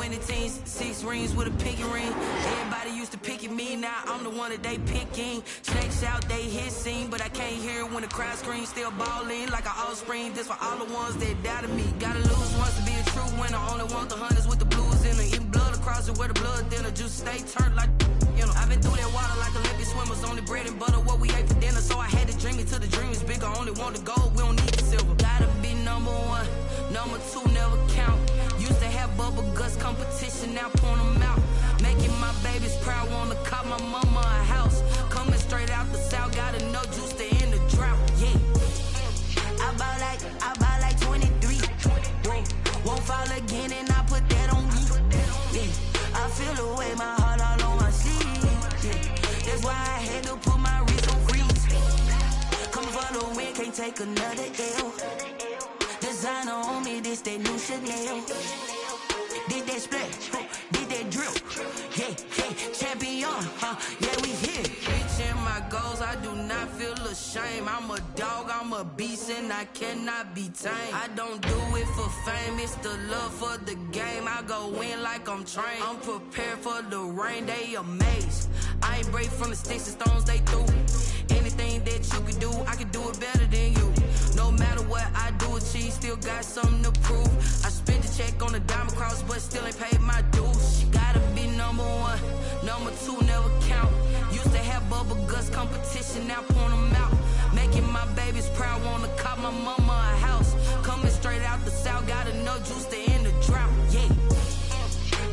winning teams, 6 rings with a pinky ring. Everybody used to pick at me, now I'm the one that they picking. Snakes out, they hit scene, but I can't hear it when the crowd screams. Still balling like an offspring. This for all the ones that doubted me. Gotta lose once to be a true winner. Only want the hunters with the blues in them. Even blood across it where the blood thinner. Just stay turned like, you know. I've been through that water like Olympic swimmers. Only bread and butter what we ate for dinner. So I had to dream it till the dream is bigger. Only want the gold, we don't need the silver. Gotta be number 1, number 2 never count. Used to have bubble guts competition, now point them out. Making my babies proud, wanna cop my mama a house. Coming straight out the south, got enough juice to end the drought. Yeah, I buy like 23. Won't fall again, and I put that on me. Yeah, I feel the way, my heart all on my sleeve. Yeah, that's why I had to put my wrist on freeze. Coming for the win, can't take another L. Designer on me, this that new Chanel. Did that splash, did that drill. Yeah, champion, yeah, we here. Reaching my goals, I do not feel ashamed. I'm a dog, I'm a beast, and I cannot be tamed. I don't do it for fame, it's the love for the game. I go in like I'm trained. I'm prepared for the rain, they amazed. I ain't break from the sticks and stones they threw. Anything that you can do, I can do it better than you. No matter what I do, achieve, still got something to prove. I spent the check on the diamond cross, but still ain't paid my dues. Gotta be number 1, number 2 never count. Used to have bubble guts competition, now point them out. Making my babies proud, wanna cop my mama a house. Coming straight out the south, got enough juice to end the drought. Yeah,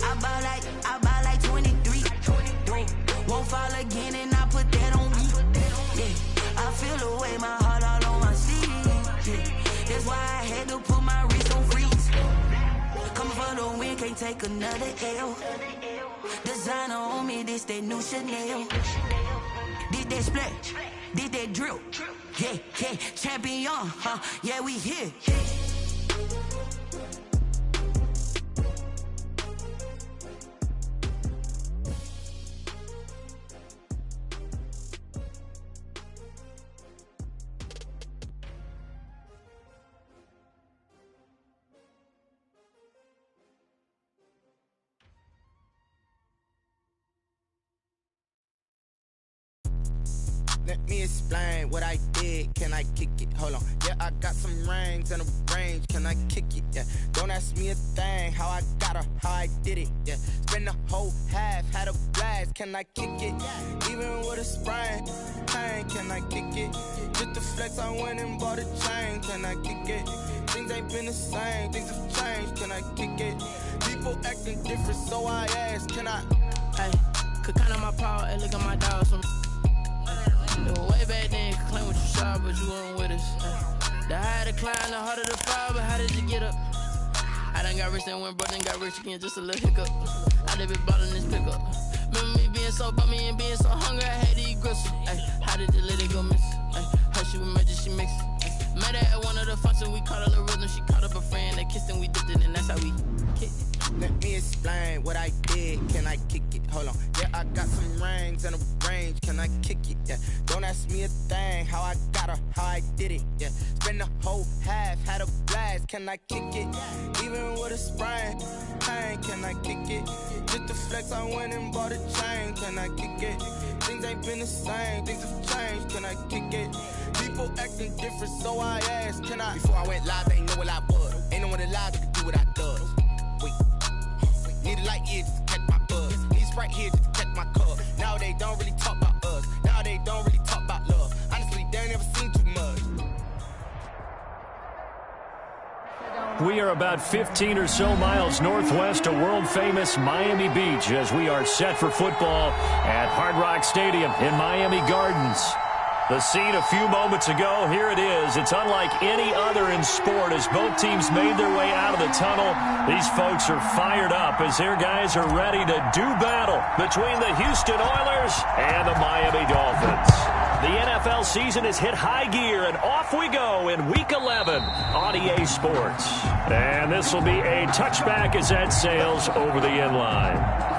I buy like 23. Won't fall again, and I put that on me. Yeah, I feel the way, my heart all on my sleeve. Yeah, that's why I had to put my wrist on freeze. Coming for the win, can't take another L. Designer on me, this that new Chanel. Did that splash, did that drill. Yeah, champion, yeah, we here. Let me explain what I did. Can I kick it? Hold on. Yeah, I got some rings and a range. Can I kick it? Yeah. Don't ask me a thing. How I got her, how I did it. Yeah. Spend the whole half, had a blast. Can I kick it? Even with a sprain, pain. Can I kick it? Just the flex, I went and bought a chain. Can I kick it? Things ain't been the same. Things have changed. Can I kick it? People acting different, so I ask. Can I? Hey, could count on my power. Hey, look at my dog. Way back then, you could claim what you saw, but you weren't with us. The higher the climb, the harder the fall, but how did you get up? I done got rich and went broke, then got rich again, just a little hiccup. I done been ballin' this pickup. Remember me being so bummy and being so hungry, I had to eat gristle. Ay, how did you let it go miss? How she was magic, she mixed. Met her at one of the functions, we caught a little rhythm, she caught up a friend, they kissed and we dipped it, and that's how we kicked it. Let me explain what I did. Can I kick it? Hold on. Yeah, I got some rings and a range. Can I kick it? Yeah. Don't ask me a thing. How I got her, how I did it. Yeah. Spend the whole half, had a blast. Can I kick it? Even with a sprain, pain. Can I kick it? Just the flex, I went and bought a chain. Can I kick it? Things ain't been the same. Things have changed. Can I kick it? People acting different, so I asked. Can I? Before I went live, they ain't know what I was. Ain't no one alive that could do what I does. Wait. Need a light here just to catch my buzz. Need Sprite here just to catch my cup. Now they don't really talk about us. Now they don't really talk about love. Honestly, they ain't never seen too much. We are about 15 or so miles northwest of world-famous Miami Beach as we are set for football at Hard Rock Stadium in Miami Gardens. The scene a few moments ago, here it is. It's unlike any other in sport as both teams made their way out of the tunnel. These folks are fired up as their guys are ready to do battle between the Houston Oilers and the Miami Dolphins. The NFL season has hit high gear, and off we go in Week 11 on EA Sports. And this will be a touchback as that sails over the end line.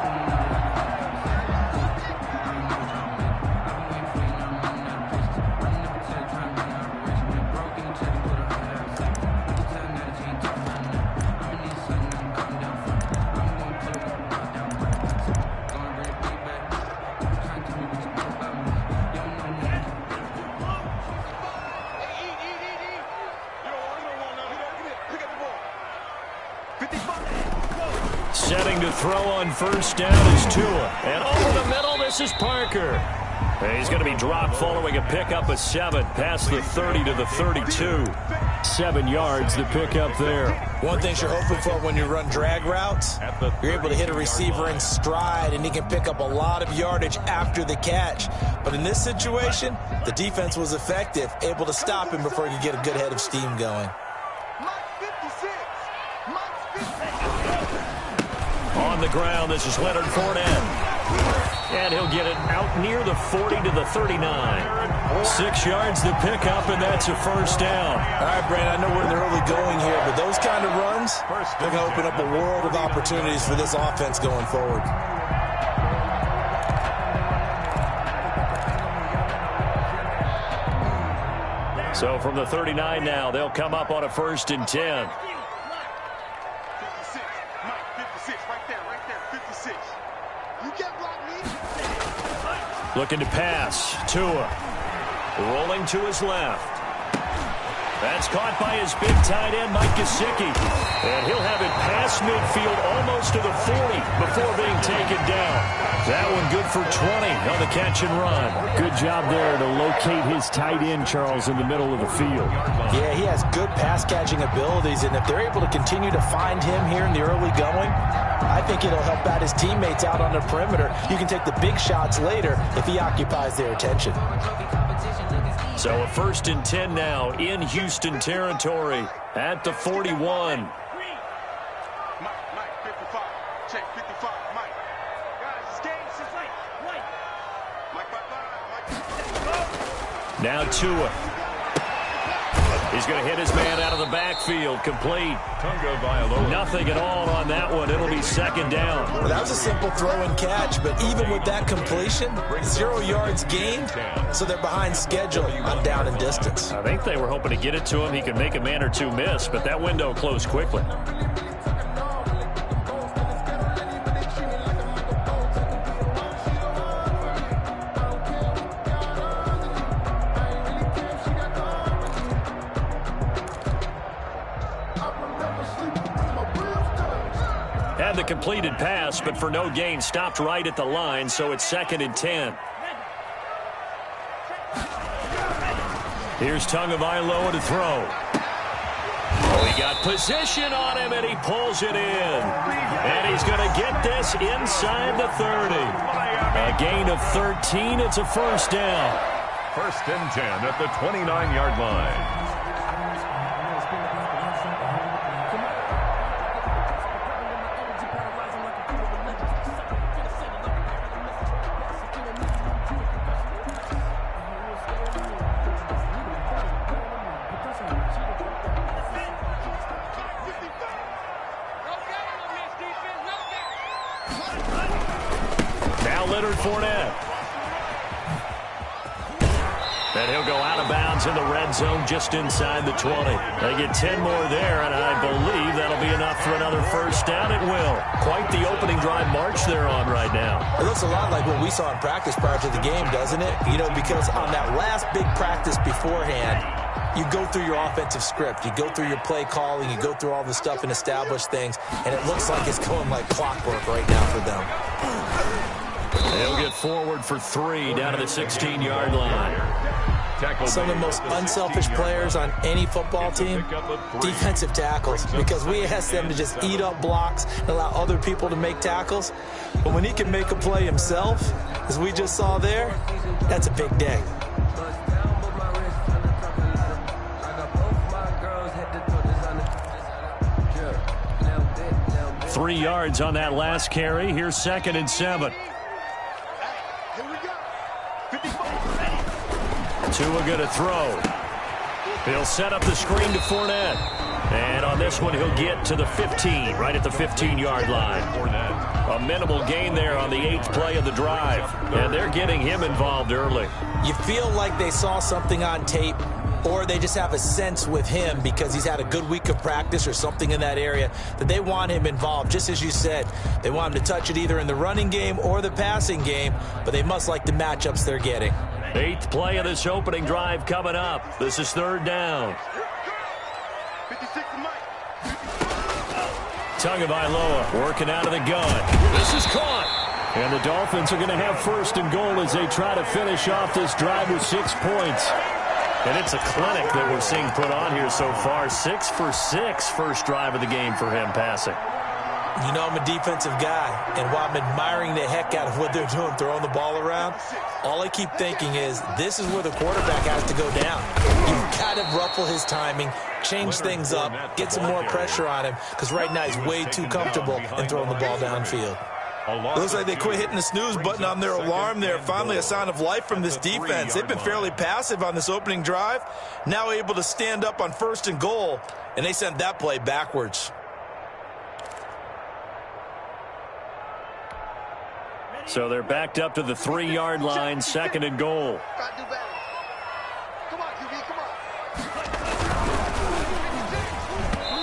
Setting to throw on first down is Tua. And over the middle, this is Parker. He's going to be dropped following a pickup of 7 past the 30 to the 32. 7 yards, the pickup there. One thing you're hoping for when you run drag routes, you're able to hit a receiver in stride, and he can pick up a lot of yardage after the catch. But in this situation, the defense was effective, able to stop him before he could get a good head of steam going. On the ground, this is Leonard Fournette. And he'll get it out near the 40 to the 39. 6 yards the pickup, and that's a first down. All right, Brandon, I know we're in the early going here, but those kind of runs, they're going to open up a world of opportunities for this offense going forward. So from the 39 now, they'll come up on a 1st and 10. 56, right there, 56. You can't block me. Looking to pass. Tua rolling to his left. That's caught by his big tight end, Mike Gesicki. And he'll have it past midfield almost to the 40 before being taken down. That one good for 20 on the catch and run. Good job there to locate his tight end, Charles, in the middle of the field. Yeah, he has good pass-catching abilities, and if they're able to continue to find him here in the early going, I think it'll help out his teammates out on the perimeter. You can take the big shots later if he occupies their attention. So a 1st and 10 now in Houston territory at the 41. Mike, 55. Check 55, Mike. Guys, this game is Mike. Now Tua. He's going to hit his man out of the backfield. Complete. Nothing at all on that one. It'll be 2nd down. Well, that was a simple throw and catch, but even with that completion, 0 yards gained, so they're behind schedule on down and distance. I think they were hoping to get it to him. He could make a man or two miss, but that window closed quickly. The completed pass, but for no gain, stopped right at the line, so it's 2nd and 10. Here's Tagovailoa to throw. Oh, he got position on him, and he pulls it in. And he's going to get this inside the 30. A gain of 13. It's a 1st down. 1st and 10 at the 29-yard line. Fournette. And he'll go out of bounds in the red zone just inside the 20. They get 10 more there, and I believe that'll be enough for another 1st down. It will. Quite the opening drive march they're on right now. It looks a lot like what we saw in practice prior to the game, doesn't it? You know, because on that last big practice beforehand, you go through your offensive script. You go through your play calling. You go through all the stuff and establish things, and it looks like it's going like clockwork right now for them. They'll get forward for 3 down to the 16-yard line. Some of the most unselfish players on any football team, defensive tackles, because we ask them to just eat up blocks and allow other people to make tackles. But when he can make a play himself, as we just saw there, that's a big day. Three yards on that last carry. Here's 2nd and 7. Tua going to throw. He'll set up the screen to Fournette. And on this one, he'll get to the 15, right at the 15-yard line. A minimal gain there on the 8th play of the drive. And they're getting him involved early. You feel like they saw something on tape, or they just have a sense with him because he's had a good week of practice or something in that area that they want him involved. Just as you said, they want him to touch it either in the running game or the passing game, but they must like the matchups they're getting. 8th play of this opening drive coming up. This is 3rd down. Tagovailoa working out of the gun. This is caught. And the Dolphins are going to have first and goal as they try to finish off this drive with 6 points. And it's a clinic that we're seeing put on here so far. 6 for 6 first drive of the game for him passing. You know I'm a defensive guy, and while I'm admiring the heck out of what they're doing, throwing the ball around, all I keep thinking is this is where the quarterback has to go down. You've got to ruffle his timing, change things up, get some more pressure on him, because right now he's way too comfortable in throwing the ball downfield. It looks like they quit hitting the snooze button on their alarm there. Finally a sign of life from this defense. They've been fairly passive on this opening drive. Now able to stand up on first and goal, and they sent that play backwards. So they're backed up to the 3-yard line, second and goal.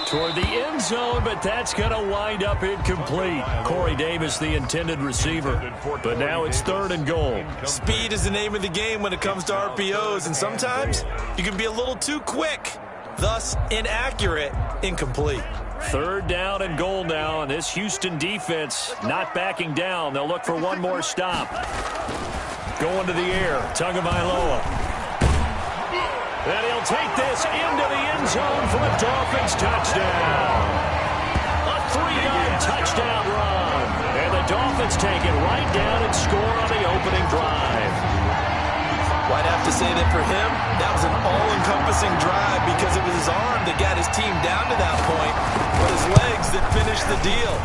Toward the end zone, but that's going to wind up incomplete. Corey Davis, the intended receiver. But now it's third and goal. Speed is the name of the game when it comes to RPOs, and sometimes you can be a little too quick, thus inaccurate, incomplete. Third down and goal now, and this Houston defense not backing down. They'll look for one more stop. Going to the air, Tagovailoa. And he'll take this into the end zone for a Dolphins touchdown. A 3-yard touchdown run. And the Dolphins take it right down and score on the opening drive. Well, I'd have to say that for him, that was an all-encompassing drive because it was his arm that got his team down to that point, but his legs that finished the deal.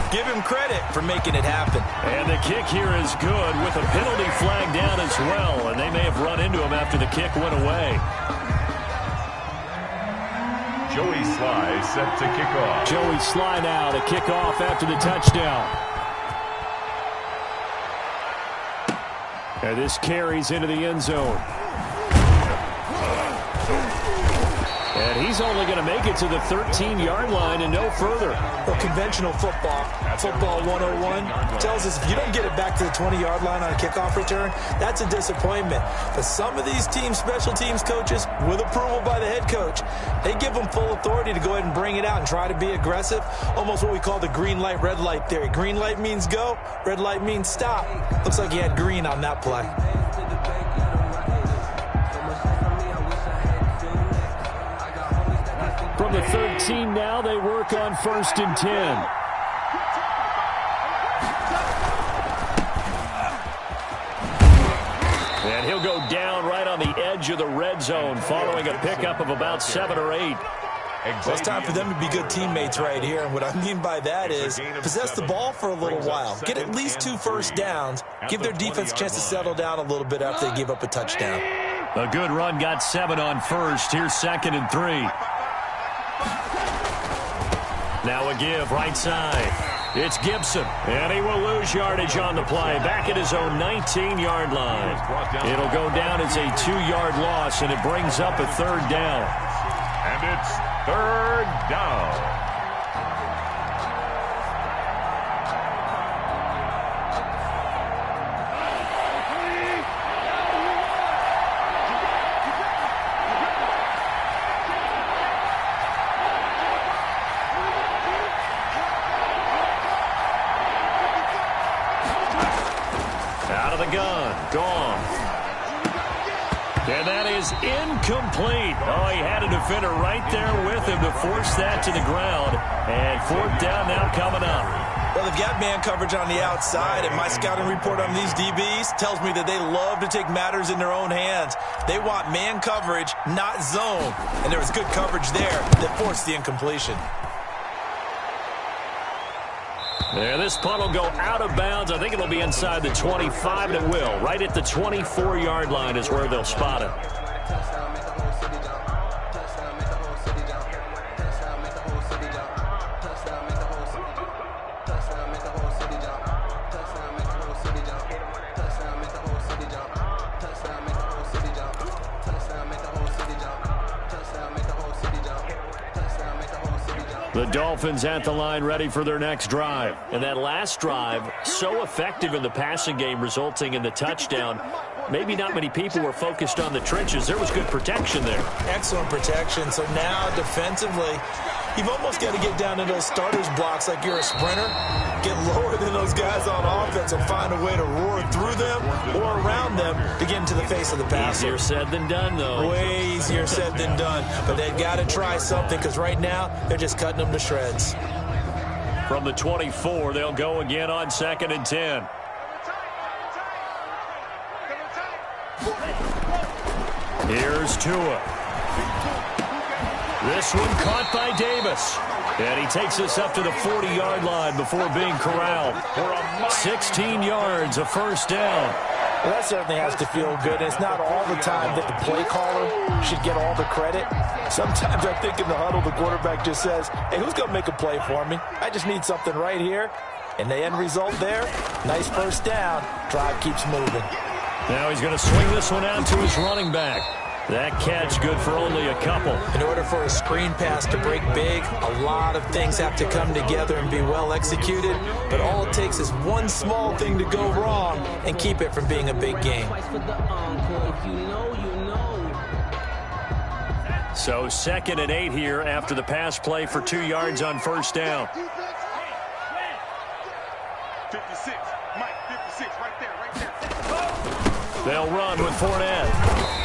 Give him credit for making it happen. And the kick here is good with a penalty flag down as well, and they may have run into him after the kick went away. Joey Sly set to kick off. Joey Sly now to kick off after the touchdown. And this carries into the end zone. And he's only going to make it to the 13-yard line and no further. Well, conventional football 101, tells us if you don't get it back to the 20-yard line on a kickoff return, that's a disappointment. But some of these teams, special teams coaches, with approval by the head coach, they give them full authority to go ahead and bring it out and try to be aggressive, almost what we call the green light, red light theory. Green light means go, red light means stop. Looks like he had green on that play. From the 13 now, they work on 1st and 10. And he'll go down right on the edge of the red zone following a pickup of about 7 or 8. So it's time for them to be good teammates right here. And what I mean by that is possess the ball for a little while. Get at least 2 first downs. Give their defense a chance to settle down a little bit after they give up a touchdown. A good run got 7 on first. Here's 2nd and 3. Now a give right side. It's Gibson, and he will lose yardage on the play. Back at his own 19-yard line. It'll go down as a 2-yard loss, and it brings up a 3rd down. And it's 3rd down. Incomplete. Oh, he had a defender right there with him to force that to the ground. And 4th down now coming up. Well, they've got man coverage on the outside, and my scouting report on these DBs tells me that they love to take matters in their own hands. They want man coverage, not zone. And there was good coverage there that forced the incompletion. Yeah, this punt will go out of bounds. I think it'll be inside the 25, and it will. Right at the 24-yard line is where they'll spot it. The Dolphins at the line ready for their next drive. And that last drive, so effective in the passing game, resulting in the touchdown. Maybe not many people were focused on the trenches. There was good protection there. Excellent protection. So now defensively, You've almost got to get down to those starters blocks like you're a sprinter. Get lower than those guys on offense and find a way to roar through them or around them to get into the face of the passer. Easier said than done, though. Way easier said than done. But they've got to try something because right now they're just cutting them to shreds. From the 24, they'll go again on 2nd and 10. Here's Tua. This one caught by Davis. And he takes us up to the 40-yard line before being corralled. 16 yards, a first down. Well, that certainly has to feel good. It's not all the time that the play caller should get all the credit. Sometimes I think in the huddle, the quarterback just says, hey, who's going to make a play for me? I just need something right here. And the end result there, nice first down. Drive keeps moving. Now he's going to swing this one out to his running back. That catch good for only a couple. In order for a screen pass to break big, a lot of things have to come together and be well executed. But all it takes is one small thing to go wrong and keep it from being a big game. So 2nd and 8 here after the pass play for 2 yards on first down. 56, Mike, 56, right there. They'll run with Fournette.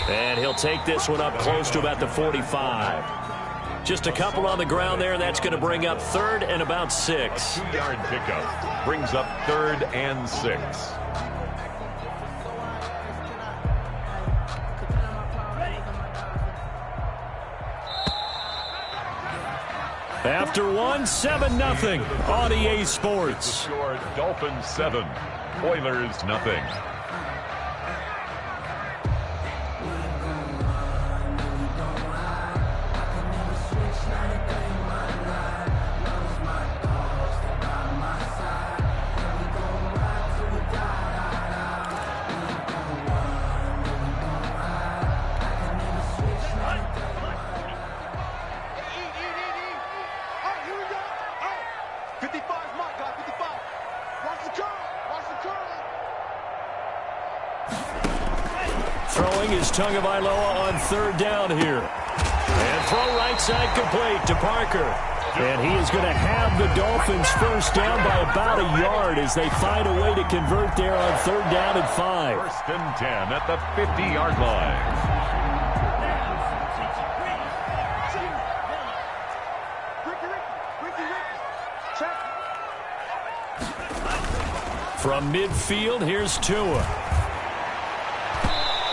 And he'll take this one up close to about the 45. Just a couple on the ground there. That's going to bring up 3rd and about 6. 2-yard pickup brings up 3rd and 6. After one, 7-0 on EA Sports. Score Dolphins 7, Oilers nothing. Throwing is Tagovailoa on 3rd down here. And throw right side complete to Parker. And he is going to have the Dolphins first down by about a yard as they find a way to convert there on 3rd down and 5. 1st and 10 at the 50-yard line. From midfield, here's Tua.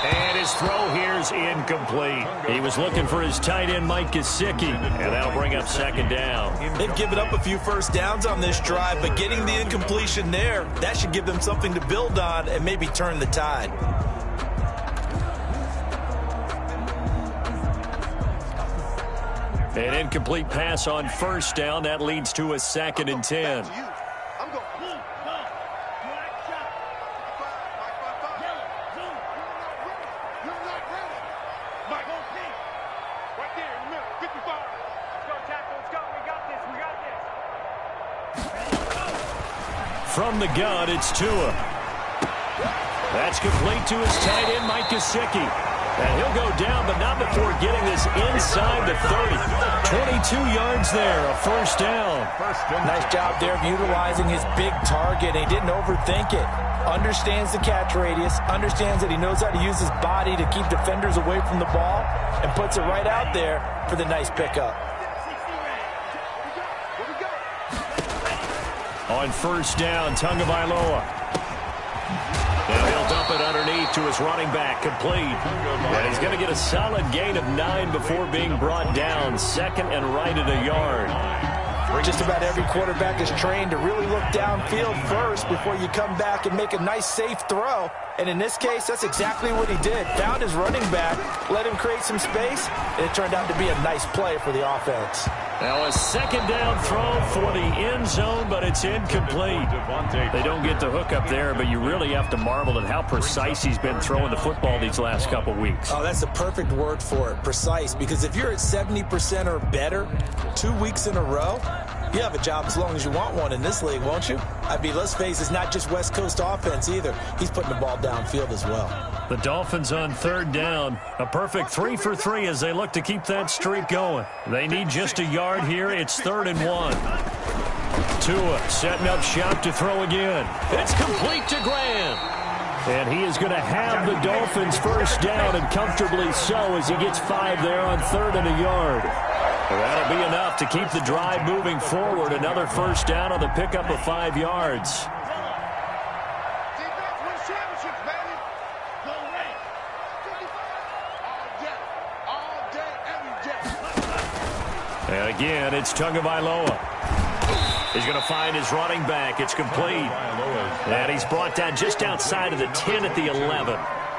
And his throw here's incomplete. He was looking for his tight end, Mike Gesicki, and that'll bring up 2nd down. They've given up a few first downs on this drive, but getting the incompletion there, that should give them something to build on and maybe turn the tide. An incomplete pass on first down. That leads to a 2nd and 10. From the gun, it's Tua. That's complete to his tight end, Mike Gesicki. And he'll go down, but not before getting this inside the 30. 22 yards there, a first down. Nice job there of utilizing his big target. He didn't overthink it. Understands the catch radius, understands that he knows how to use his body to keep defenders away from the ball, and puts it right out there for the nice pickup. On first down, Tagovailoa. Now he'll dump it underneath to his running back, complete. And he's going to get a solid gain of 9 before being brought down. 2nd and right at a yard. Just about every quarterback is trained to really look downfield first before you come back and make a nice, safe throw. And in this case, that's exactly what he did. Found his running back, let him create some space, and it turned out to be a nice play for the offense. Now a 2nd down throw for the end zone, but it's incomplete. They don't get the hook up there, but you really have to marvel at how precise he's been throwing the football these last couple weeks. Oh, that's the perfect word for it, precise. Because if you're at 70% or better 2 weeks in a row, You have a job as long as you want one in this league, won't you? I mean, let's face it, it's not just West Coast offense either. He's putting the ball downfield as well. The Dolphins on third down. A perfect 3 for 3 as they look to keep that streak going. They need just a yard here. It's 3rd and 1. Tua setting up shop to throw again. It's complete to Graham. And he is going to have the Dolphins first down, and comfortably so, as he gets 5 there on 3rd and a yard. That'll be enough to keep the drive moving forward. Another first down on the pickup of 5 yards. And again, it's Tagovailoa. He's going to find his running back. It's complete. And he's brought down just outside of the 10 at the 11.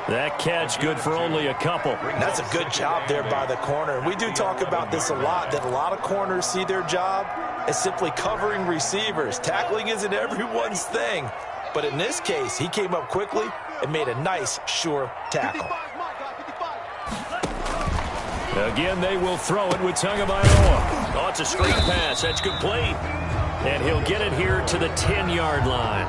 That catch good for only a couple. That's a good job there by the corner. We do talk about this a lot, that a lot of corners see their job as simply covering receivers. Tackling isn't everyone's thing. But in this case, he came up quickly and made a nice, sure tackle. Again, they will throw it with Tagovailoa. Oh, it's a screen pass. That's complete. And he'll get it here to the 10-yard line.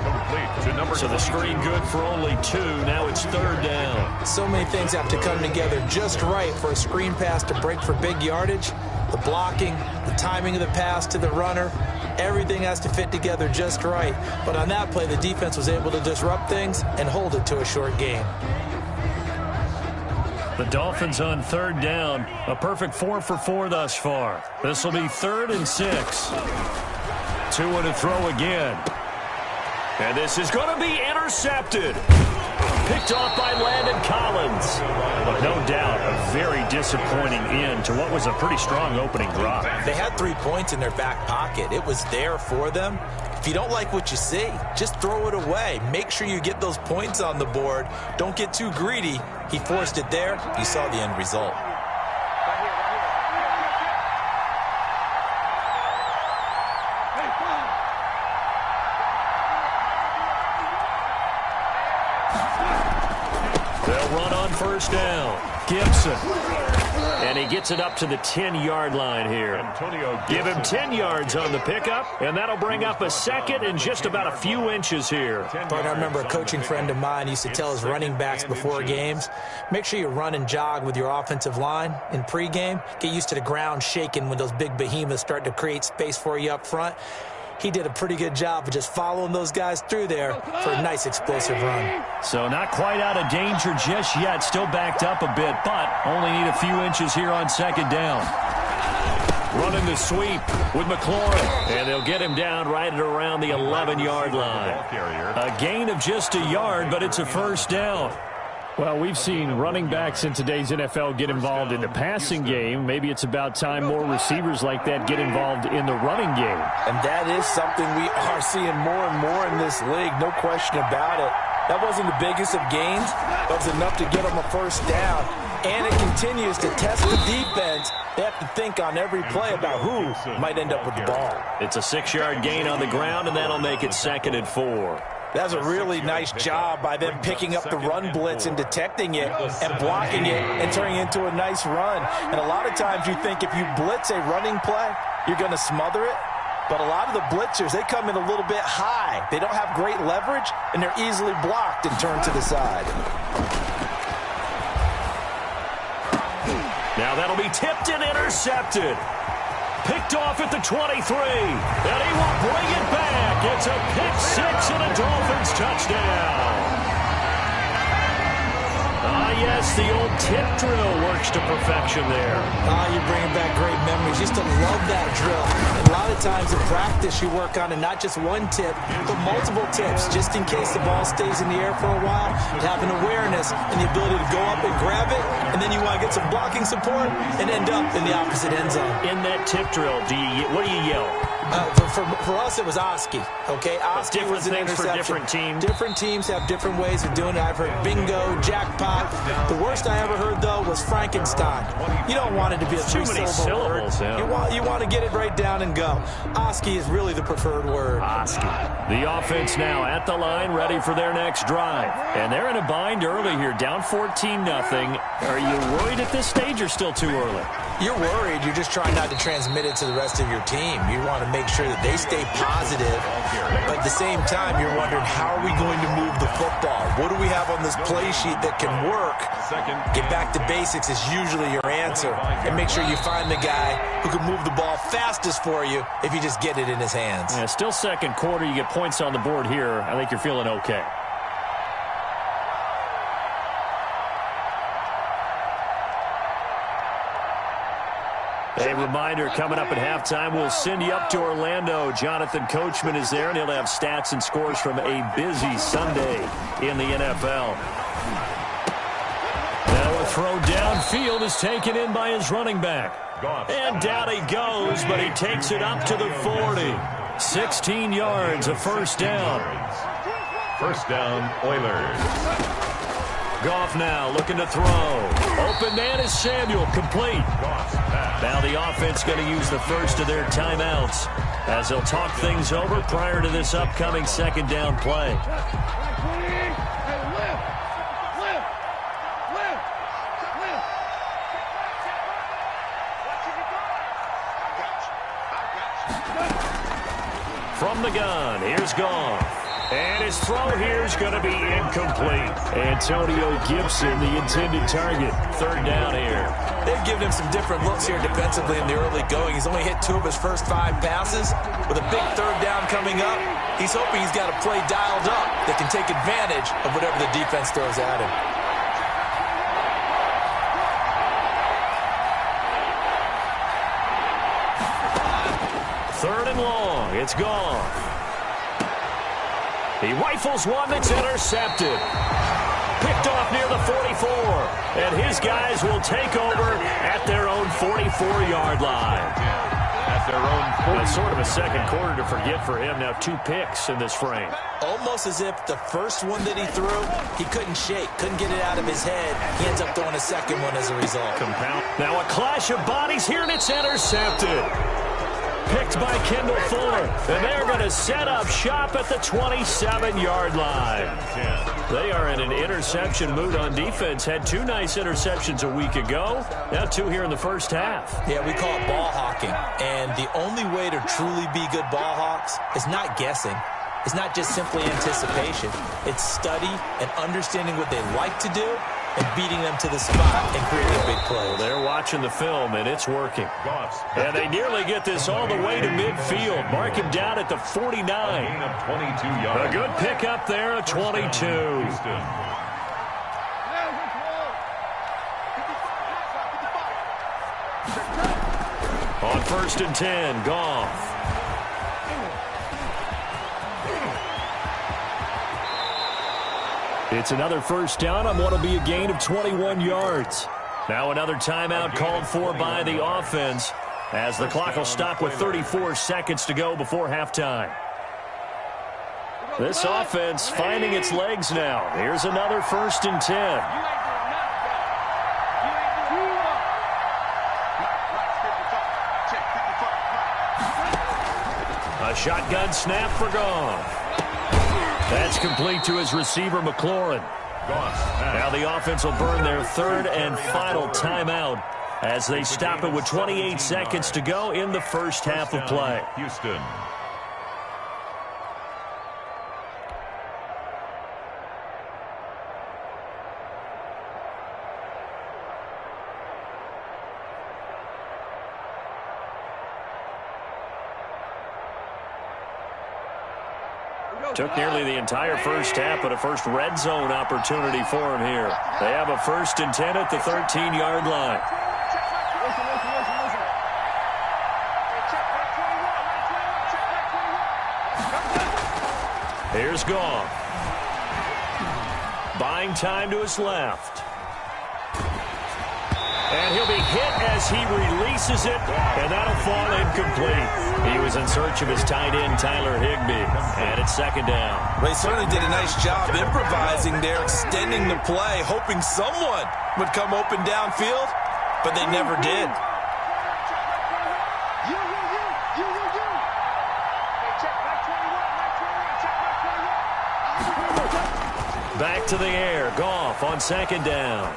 So the screen good for only 2. Now it's 3rd down. So many things have to come together just right for a screen pass to break for big yardage. The blocking, the timing of the pass to the runner, everything has to fit together just right. But on that play, the defense was able to disrupt things and hold it to a short gain. The Dolphins on 3rd down. A perfect 4 for 4 thus far. This will be 3rd and 6. Tua to throw again. And this is going to be intercepted. Picked off by Landon Collins. But no doubt a very disappointing end to what was a pretty strong opening drive. They had 3 points in their back pocket. It was there for them. If you don't like what you see, just throw it away. Make sure you get those points on the board. Don't get too greedy. He forced it there. You saw the end result. They'll run on first down. Gibson. And he gets it up to the 10-yard line here. Give him 10 yards on the pickup, and that'll bring up a 2nd and just about a few inches here. But I remember a coaching friend of mine used to tell his running backs before games, make sure you run and jog with your offensive line in pregame. Get used to the ground shaking when those big behemoths start to create space for you up front. He did a pretty good job of just following those guys through there for a nice explosive run. So not quite out of danger just yet. Still backed up a bit, but only need a few inches here on 2nd down. Running the sweep with McLaurin. And they'll get him down right at around the 11-yard line. A gain of just a yard, but it's a first down. Well, we've seen running backs in today's NFL get involved in the passing game. Maybe it's about time more receivers like that get involved in the running game. And that is something we are seeing more and more in this league, no question about it. That wasn't the biggest of gains, but it was enough to get them a first down. And it continues to test the defense. They have to think on every play about who might end up with the ball. It's a 6-yard gain on the ground, and that'll make it 2nd and 4. That's a really nice job by them picking up the run blitz and detecting it and blocking it and turning it into a nice run. And a lot of times you think if you blitz a running play, you're going to smother it. But a lot of the blitzers, they come in a little bit high. They don't have great leverage, and they're easily blocked and turned to the side. Now that'll be tipped and intercepted. Picked off at the 23, and he will bring it back. It's a pick 6 and a Dolphins touchdown. Yes, the old tip drill works to perfection there. You're bringing back great memories. Used to love that drill. And a lot of times in practice, you work on it, not just one tip, but multiple tips, just in case the ball stays in the air for a while. You have an awareness and the ability to go up and grab it, and then you want to get some blocking support and end up in the opposite end zone. In that tip drill, what do you yell? For us, it was Oski. Okay, Oski was an interception. For different teams. Different teams have different ways of doing it. I've heard bingo, jackpot. The worst I ever heard, though, was Frankenstein. You don't want it to be a three-syllable word. Yeah. You want to get it right down and go. Oski is really the preferred word. Oski. The offense now at the line, ready for their next drive. And they're in a bind early here, down 14-0. Are you worried at this stage or still too early? You're worried. You're just trying not to transmit it to the rest of your team. You want to make sure that they stay positive. But at the same time, you're wondering, how are we going to move the football? What do we have on this play sheet that can work? Get back to basics is usually your answer. And make sure you find the guy who can move the ball fastest for you if you just get it in his hands. Yeah, still second quarter. You get points on the board here. I think you're feeling okay. A reminder, coming up at halftime, we'll send you up to Orlando. Jonathan Coachman is there, and he'll have stats and scores from a busy Sunday in the NFL. Now a throw downfield is taken in by his running back. And down he goes, but he takes it up to the 40. 16 yards, a first down. First down, Oilers. Goff now looking to throw. Open man is Samuel, complete. Now the offense going to use the first of their timeouts as they'll talk things over prior to this upcoming second down play. From the gun, here's Goff. And his throw here is going to be incomplete. Antonio Gibson, the intended target. Third down here. They've given him some different looks here defensively in the early going. He's only hit 2 of his first 5 passes. With a big third down coming up, he's hoping he's got a play dialed up that can take advantage of whatever the defense throws at him. Third and long. It's gone. He rifles one that's intercepted. Picked off near the 44. And his guys will take over at their own 44-yard line. At their own 40. Sort of a second quarter to forget for him. Now 2 picks in this frame. Almost as if the first one that he threw, he couldn't shake, couldn't get it out of his head. He ends up throwing a second one as a result. Now a clash of bodies here, and it's intercepted. Picked by Kendall Fuller. And they're going to set up shop at the 27-yard line. They are in an interception mood on defense. Had 2 nice interceptions a week ago. Now 2 here in the first half. Yeah, we call it ball hawking. And the only way to truly be good ball hawks is not guessing. It's not just simply anticipation. It's study and understanding what they like to do and beating them to the spot and creating big plays. Well, they're watching the film, and it's working. And they nearly get this all the way to midfield. Mark him down at the 49. A good pickup there, a 22. On 1st and 10, Goff. It's another first down on what will be a gain of 21 yards. Now another timeout called for by the offense as the clock will stop with 34 seconds to go before halftime. This offense finding its legs now. Here's another 1st and 10. A shotgun snap for Goff. That's complete to his receiver, McLaurin. Now the offense will burn their 3rd and final timeout as they stop it with 28 seconds to go in the first half of play. Houston. Took nearly the entire first half, but a first red zone opportunity for him here. They have a 1st and 10 at the 13-yard line. Here's Goff. Buying time to his left. And he'll be hit as he releases it, and that'll fall incomplete. He was in search of his tight end, Tyler Higbee, and it's 2nd down. Well, he certainly did a nice job improvising there, extending the play, hoping someone would come open downfield, but they never did. Back to the air. Goff on 2nd down.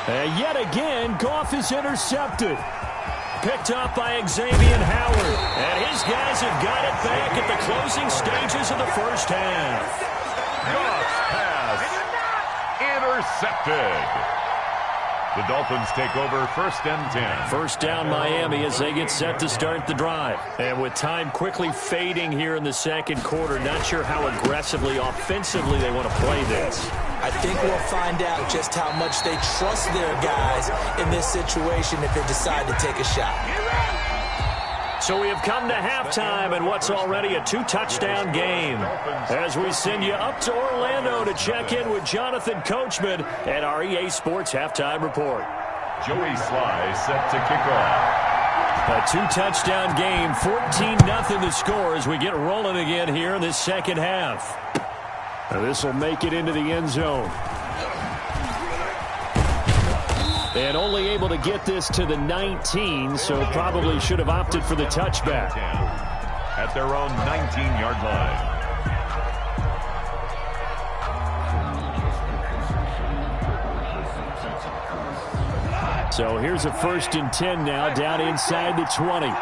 And yet again, Goff is intercepted. Picked up by Xavier Howard. And his guys have got it back at the closing stages of the first half. Goff's pass intercepted. The Dolphins take over 1st and 10. First down Miami as they get set to start the drive. And with time quickly fading here in the second quarter, not sure how aggressively, offensively they want to play this. I think we'll find out just how much they trust their guys in this situation if they decide to take a shot. So we have come to halftime in what's already a 2-touchdown game. As we send you up to Orlando to check in with Jonathan Coachman at our EA Sports Halftime Report. Joey Sly set to kick off. A 2-touchdown game, 14-0 the score as we get rolling again here in this second half. This will make it into the end zone. And only able to get this to the 19, so probably should have opted for the touchback. At their own 19-yard line. So here's a 1st and 10 now, down inside the 20.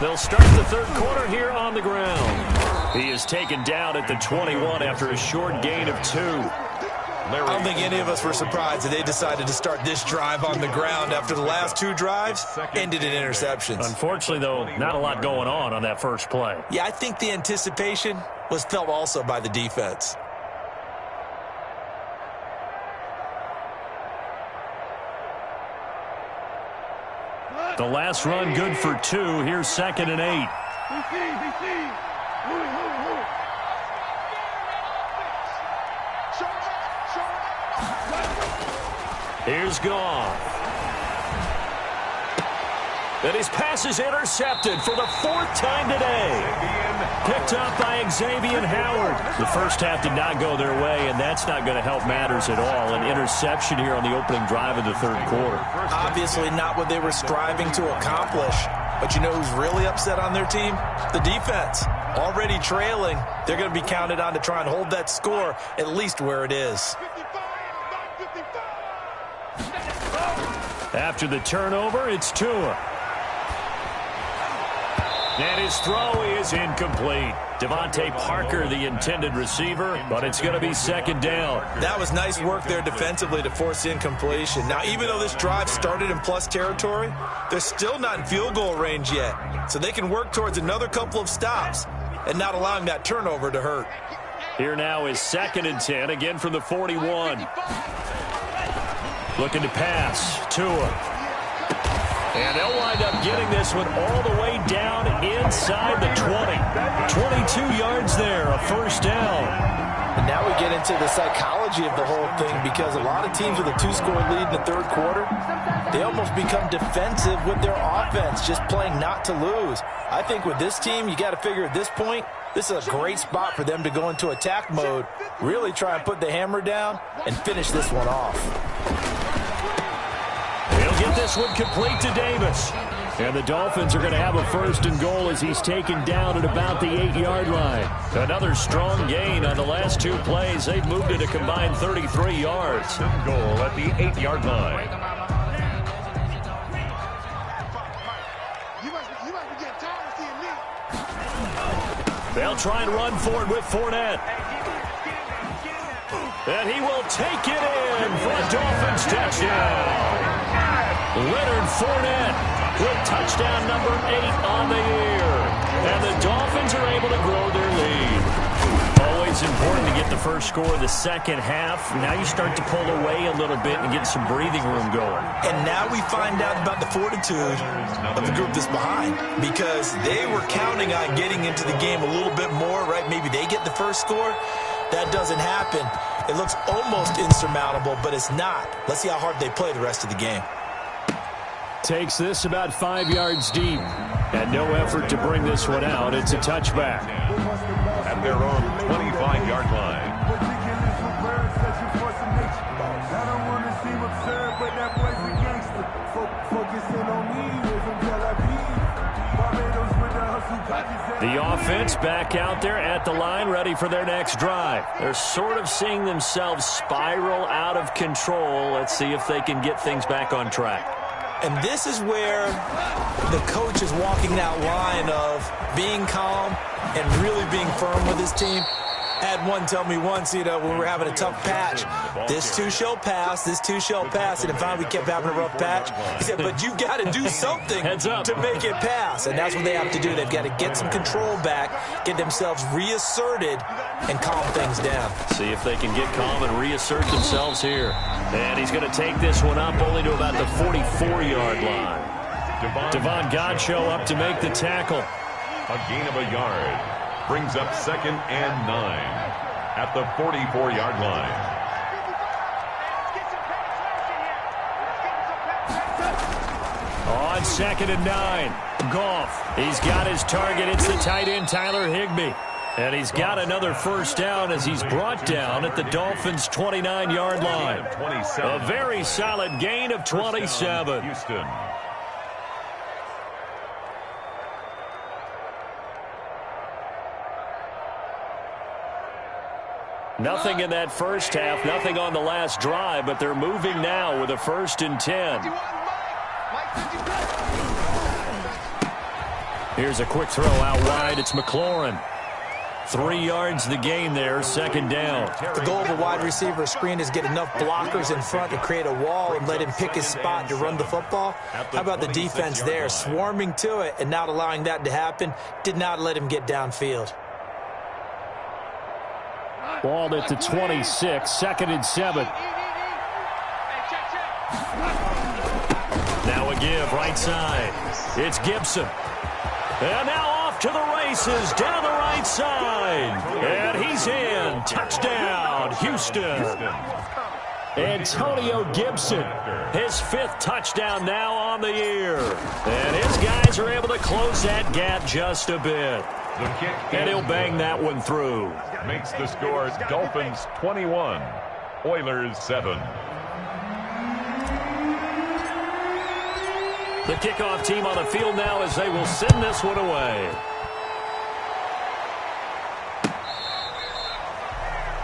They'll start the third quarter here on the ground. He is taken down at the 21 after a short gain of 2. I don't think any of us were surprised that they decided to start this drive on the ground after the last 2 drives ended in interceptions. Unfortunately, though, not a lot going on that first play. Yeah, I think the anticipation was felt also by the defense. The last run good for 2. Here's 2nd and 8. Here's Goff. And his pass is intercepted for the 4th time today. Picked up by Xavier Howard. The first half did not go their way, and that's not going to help matters at all. An interception here on the opening drive of the third quarter. Obviously not what they were striving to accomplish. But you know who's really upset on their team? The defense. Already trailing. They're going to be counted on to try and hold that score at least where it is. After the turnover, it's Tua. And his throw is incomplete. Devontae Parker, the intended receiver, but it's going to be 2nd down. That was nice work there defensively to force incompletion. Now, even though this drive started in plus territory, they're still not in field goal range yet. So they can work towards another couple of stops and not allowing that turnover to hurt. Here now is 2nd and 10, again from the 41. Looking to pass. Tua. And they'll wind up getting this one all the way down inside the 20. 22 yards there, a 1st down. And now we get into the psychology of the whole thing, because a lot of teams with a 2-score lead in the third quarter, they almost become defensive with their offense, just playing not to lose. I think with this team, you got to figure at this point, this is a great spot for them to go into attack mode, really try and put the hammer down and finish this one off. He'll get this one complete to Davis. And the Dolphins are going to have a 1st and goal as he's taken down at about the 8-yard line. Another strong gain on the last 2 plays. They've moved it a combined 33 yards. Goal at the 8-yard line. They'll try and run for it with Fournette. And he will take it in for a Dolphins touchdown. Leonard Fournette with touchdown number 8 on the year. And the Dolphins are able to grow their lead. Always important to get the first score of the second half. Now you start to pull away a little bit and get some breathing room going. And now we find out about the fortitude of the group that's behind, because they were counting on getting into the game a little bit more, right? Maybe they get the first score. That doesn't happen. It looks almost insurmountable, but it's not. Let's see how hard they play the rest of the game. Takes this about 5 yards deep. And no effort to bring this one out. It's a touchback. At their own 25-yard line. The offense back out there at the line, ready for their next drive. They're sort of seeing themselves spiral out of control. Let's see if they can get things back on track. And this is where the coach is walking that line of being calm and really being firm with his team. I had one tell me once, when we're having a tough patch, this too shall pass, this too shall pass. And finally we kept having a rough patch. He said, but you've got to do something to make it pass. And that's what they have to do. They've got to get some control back, get themselves reasserted, and calm things down. See if they can get calm and reassert themselves here. And he's going to take this one up only to about the 44-yard line. Devon Godchaux up to make the tackle. A gain of a yard. Brings up 2nd and 9 at the 44-yard line. On 2nd and 9, Goff. He's got his target. It's the tight end, Tyler Higbee. And he's got another first down as he's brought down at the Dolphins' 29-yard line. A very solid gain of 27. Houston. Nothing in that first half, nothing on the last drive, but they're moving now with a 1st and 10. Here's a quick throw out wide. It's McLaurin. 3 yards the gain there, 2nd down. The goal of a wide receiver screen is get enough blockers in front to create a wall and let him pick his spot to run the football. How about the defense there, swarming to it and not allowing that to happen? Did not let him get downfield. Ball at the 26, 2nd and 7. Now a give, right side. It's Gibson. And now off to the races, down the right side. And he's in. Touchdown, Houston. Antonio Gibson, his 5th touchdown now on the year. And his guys are able to close that gap just a bit. The kick, and he'll bang that one through. Makes the score Dolphins 21, Oilers 7. The kickoff team on the field now as they will send this one away.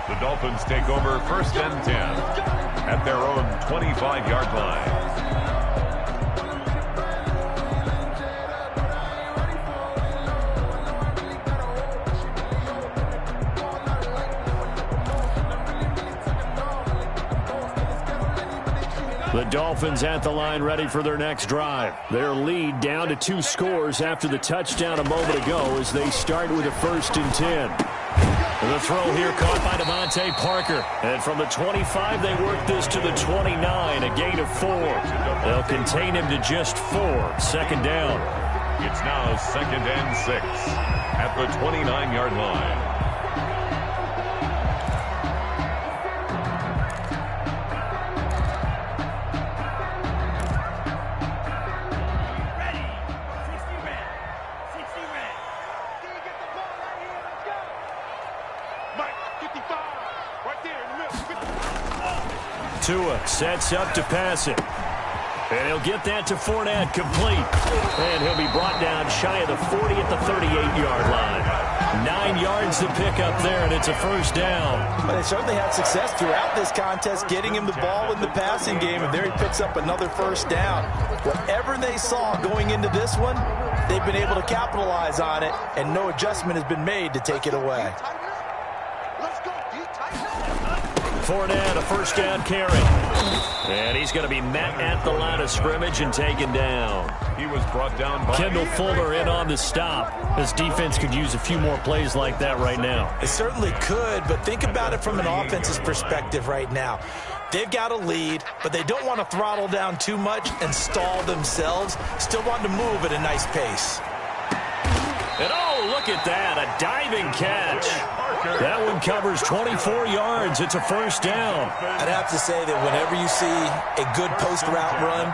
The Dolphins take over 1st and 10 at their own 25-yard line. The Dolphins at the line ready for their next drive. Their lead down to 2 scores after the touchdown a moment ago as they start with a 1st and 10. The throw here caught by Devontae Parker. And from the 25, they work this to the 29, a gain of 4. They'll contain him to just 4, 2nd down. It's now 2nd and 6 at the 29-yard line. Tua sets up to pass it. And he'll get that to Fournette, complete. And he'll be brought down shy of the 40 at the 38-yard line. 9 yards to pick up there, and it's a 1st down. But they certainly had success throughout this contest, getting him the ball in the passing game, and there he picks up another 1st down. Whatever they saw going into this one, they've been able to capitalize on it, and no adjustment has been made to take it away. Fournette, a 1st down carry. And he's going to be met at the line of scrimmage and taken down. He was brought down by Kendall Fuller in on the stop. This defense could use a few more plays like that right now. It certainly could, but think about it from an offense's perspective right now. They've got a lead, but they don't want to throttle down too much and stall themselves. Still want to move at a nice pace. And oh, look at that, a diving catch. That one covers 24 yards. It's a 1st down. I'd have to say that whenever you see a good post route run,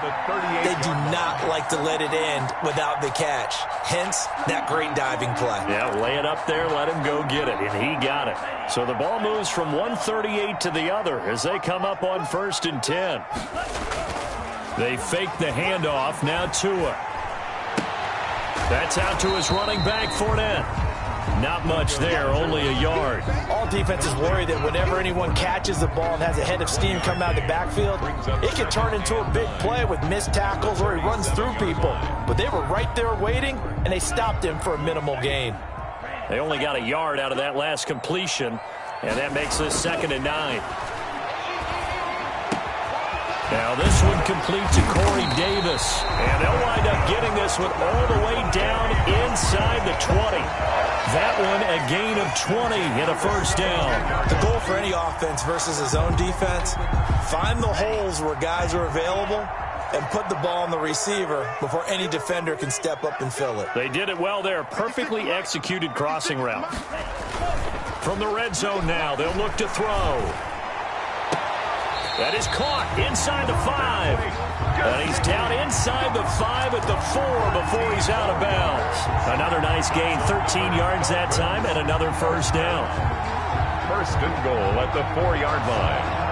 they do not like to let it end without the catch. Hence, that great diving play. Yeah, lay it up there, let him go get it, and he got it. So the ball moves from 138 to the other as they come up on 1st and 10. They fake the handoff. Now Tua. That's out to his running back, Fournette. Not much there, only a yard. All defenses worry that whenever anyone catches the ball and has a head of steam coming out of the backfield, it can turn into a big play with missed tackles or he runs through people. But they were right there waiting, and they stopped him for a minimal gain. They only got a yard out of that last completion, and that makes this 2nd and 9. Now this one complete to Corey Davis, and they'll wind up getting this one all the way down inside the 20. That one a gain of 20 and a first down. The goal for any offense versus his own defense, find the holes where guys are available and put the ball on the receiver before any defender can step up and fill it. They did it well there. Perfectly executed crossing route. From the red zone now, they'll look to throw. That is caught inside the 5. And he's down inside the 5 at the 4 before he's out of bounds. Another nice gain, 13 yards that time, and another first down. 1st and goal at the 4-yard line.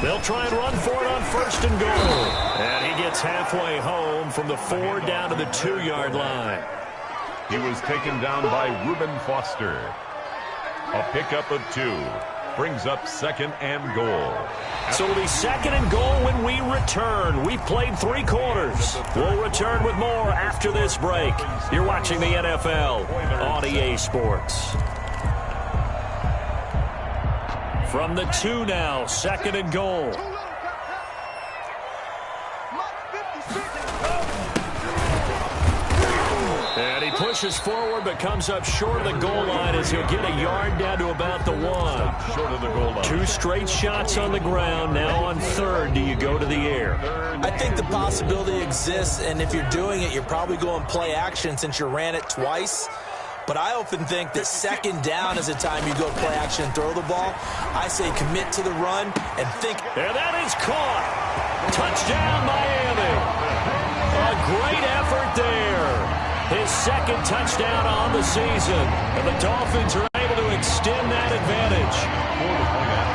They'll try and run for it on 1st and goal. And he gets halfway home from the 4 down to the 2-yard line. He was taken down by Reuben Foster. A pickup of 2. Brings up 2nd and goal. So it'll be 2nd and goal when we return. We played 3 quarters. We'll return with more after this break. You're watching the NFL on EA Sports. From the 2 now, 2nd and goal. And he pushes forward but comes up short of the goal line as he'll get a yard down to about the 1. Short of the goal line. 2 straight shots on the ground. Now on 3rd, do you go to the air? I think the possibility exists, and if you're doing it, you're probably going play action since you ran it twice. But I often think that 2nd down is the time you go play action and throw the ball. I say commit to the run and think. And that is caught. Touchdown, Miami. A great effort there. His 2nd touchdown on the season. And the Dolphins are able to extend that advantage.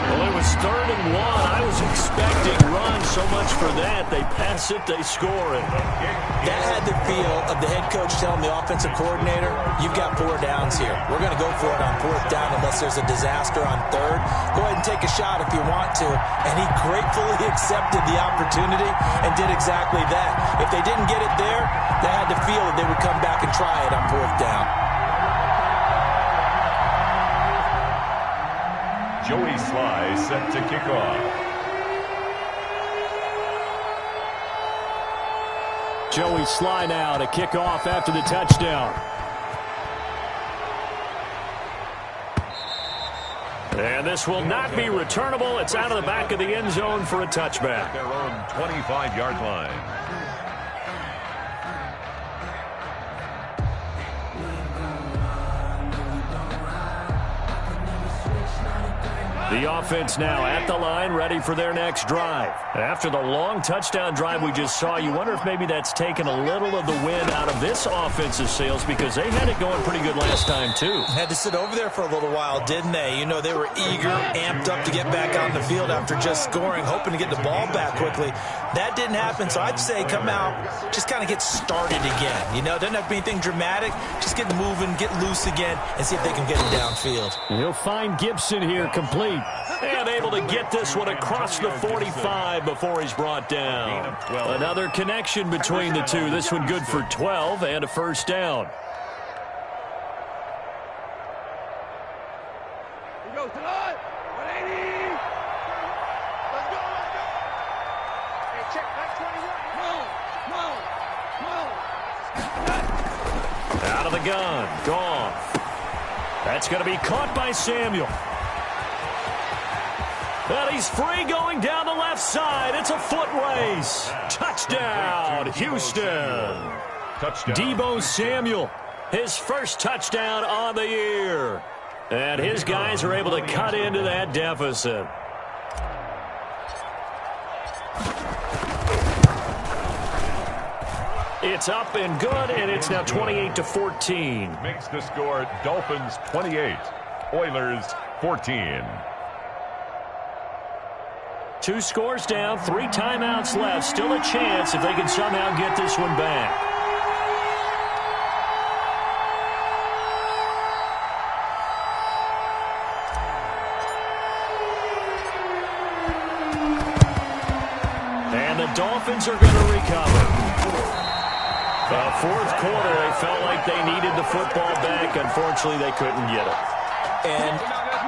Well, it was 3rd and 1. I was expecting runs, so much for that. They pass it, they score it. That had the feel of the head coach telling the offensive coordinator, you've got 4 downs here. We're going to go for it on 4th down unless there's a disaster on 3rd. Go ahead and take a shot if you want to. And he gratefully accepted the opportunity and did exactly that. If they didn't get it there, they had the feel that they would come back and try it on 4th down. Joey Sly set to kick off. Joey Sly now to kick off after the touchdown. And this will not be returnable. It's out of the back of the end zone for a touchback. Their own 25-yard line. The offense now at the line, ready for their next drive. After the long touchdown drive we just saw, you wonder if maybe that's taken a little of the wind out of this offensive sails because they had it going pretty good last time, too. Had to sit over there for a little while, didn't they? You know, they were eager, amped up to get back on the field after just scoring, hoping to get the ball back quickly. That didn't happen, so I'd say come out, just kind of get started again. You know, doesn't have to be anything dramatic. Just get moving, get loose again, and see if they can get it downfield. He'll find Gibson here complete. And able to get this one across the 45 before he's brought down. Another connection between the two. This one good for 12 and a first down. He goes to line. 180. Let's go, let's go. Hey, check back 21. Out of the gun. Gone. That's going to be caught by Samuel. And he's free going down the left side. It's a foot race. Touchdown, Houston. Touchdown. Deebo Samuel, his first touchdown on the year. And his guys are able to cut into that deficit. It's up and good, and it's now 28-14. Makes the score Dolphins 28, Oilers 14. 2 scores down, 3 timeouts left. Still a chance if they can somehow get this one back. And the Dolphins are going to recover. The fourth quarter, they felt like they needed the football back. Unfortunately, they couldn't get it. And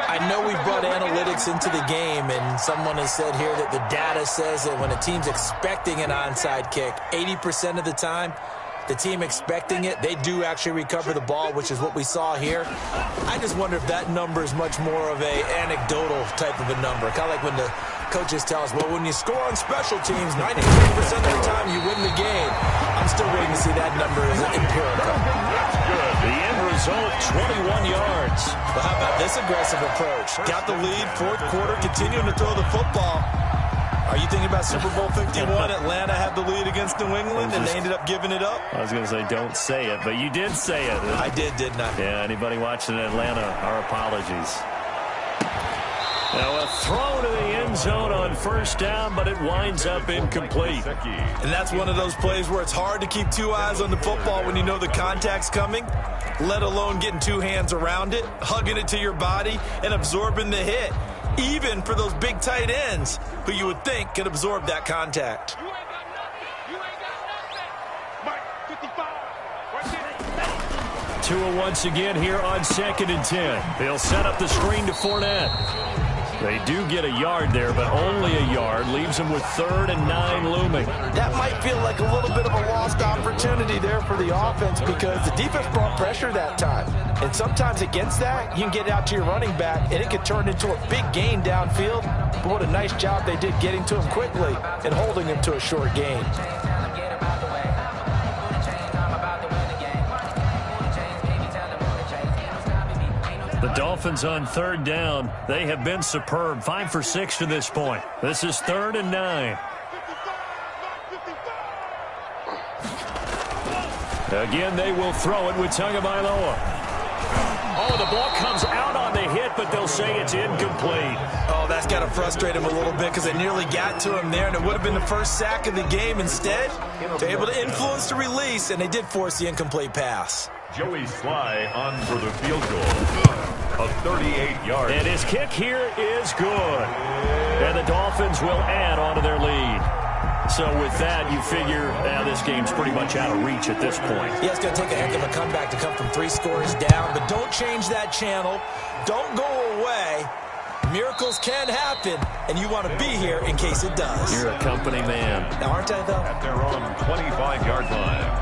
I know we brought analytics into the game, and someone has said here that the data says that when a team's expecting an onside kick, 80% of the time, the team expecting it, they do actually recover the ball, which is what we saw here. I just wonder if that number is much more of a anecdotal type of a number. Kind of like when the coaches tell us, well, when you score on special teams, 93% of the time you win the game. I'm still waiting to see that number as empirical. That's good. The end result, 21 yards. But how about this aggressive approach? Got the lead, fourth quarter, continuing to throw the football. Are you thinking about Super Bowl 51? Atlanta had the lead against New England, and they ended up giving it up? I was going to say, don't say it, but you did say it. I didn't I? Yeah, anybody watching Atlanta, our apologies. Now a throw to the end zone on first down, but it winds up incomplete. And that's one of those plays where it's hard to keep 2 eyes on the football when you know the contact's coming, let alone getting 2 hands around it, hugging it to your body, and absorbing the hit. Even for those big tight ends who you would think could absorb that contact. You ain't got nothing. You ain't got nothing. Mike, 55. Tua once again here on 2nd and 10. They'll set up the screen to Fournette. They do get a yard there, but only a yard. Leaves them with 3rd and 9 looming. That might feel like a little bit of a lost opportunity there for the offense because the defense brought pressure that time. And sometimes against that, you can get out to your running back, and it could turn into a big gain downfield. But what a nice job they did getting to him quickly and holding him to a short gain. The Dolphins on 3rd down. They have been superb. 5 for 6 to this point. This is 3rd and 9. Again, they will throw it with Tagovailoa. Oh, the ball comes out on the hit, but they'll say it's incomplete. Oh, that's got to frustrate him a little bit because they nearly got to him there, and it would have been the first sack of the game. Instead, they're able to influence the release, and they did force the incomplete pass. Joey Sly on for the field goal of 38 yards. And his kick here is good. And the Dolphins will add on to their lead. So with that, you figure this game's pretty much out of reach at this point. Yeah, it's going to take a heck of a comeback to come from 3 scores down, but don't change that channel. Don't go away. Miracles can happen, and you want to be here in case it does. You're a company man. Now, aren't I, though? At their own 25-yard line.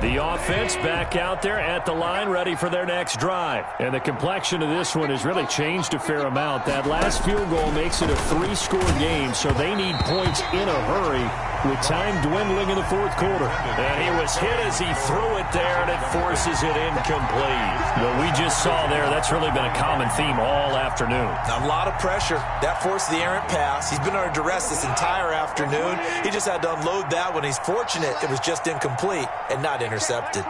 The offense back out there at the line, ready for their next drive. And the complexion of this one has really changed a fair amount. That last field goal makes it a 3-score game, so they need points in a hurry with time dwindling in the fourth quarter. And he was hit as he threw it there, and it forces it incomplete. What we just saw there, that's really been a common theme all afternoon. A lot of pressure. That forced the errant pass. He's been under duress this entire afternoon. He just had to unload that one. He's fortunate it was just incomplete and not intercepted.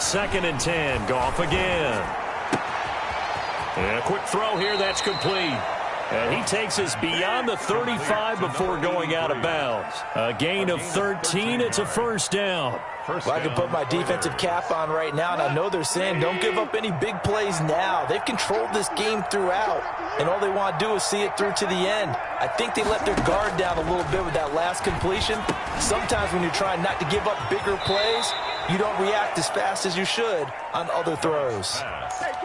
Second and 10. Goff again. And a quick throw here. That's complete. And he takes us beyond the 35 before going out of bounds. A gain of 13. It's a first down. Well, I can put my defensive cap on right now, and I know they're saying don't give up any big plays now. They've controlled this game throughout, and all they want to do is see it through to the end. I think they let their guard down a little bit with that last completion. Sometimes when you're trying not to give up bigger plays, you don't react as fast as you should on other throws.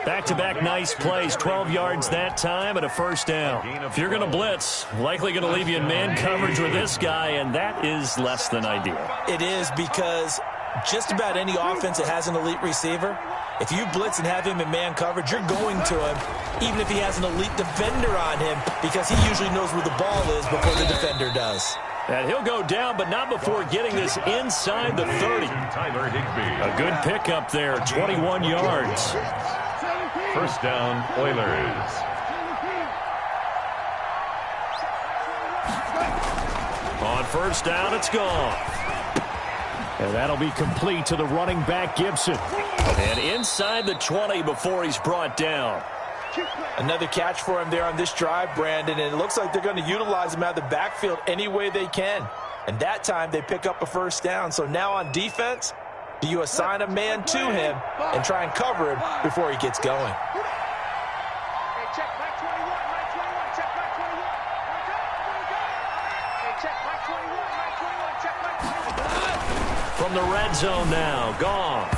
Back-to-back nice plays, 12 yards that time and a first down. If you're going to blitz, likely going to leave you in man coverage with this guy, and that is less than ideal. It is because just about any offense that has an elite receiver, if you blitz and have him in man coverage, you're going to him, even if he has an elite defender on him, because he usually knows where the ball is before the defender does. And he'll go down, but not before getting this inside the 30. Tyler Higbee. A good pickup there, 21 yards. First down, Oilers. On first down, it's gone. And that'll be complete to the running back, Gibson. And inside the 20 before he's brought down. Another catch for him there on this drive, Brandon, and it looks like they're going to utilize him out of the backfield any way they can. And that time they pick up a first down. So now on defense, do you assign a man to him and try and cover him before he gets going? From the red zone now, Goff.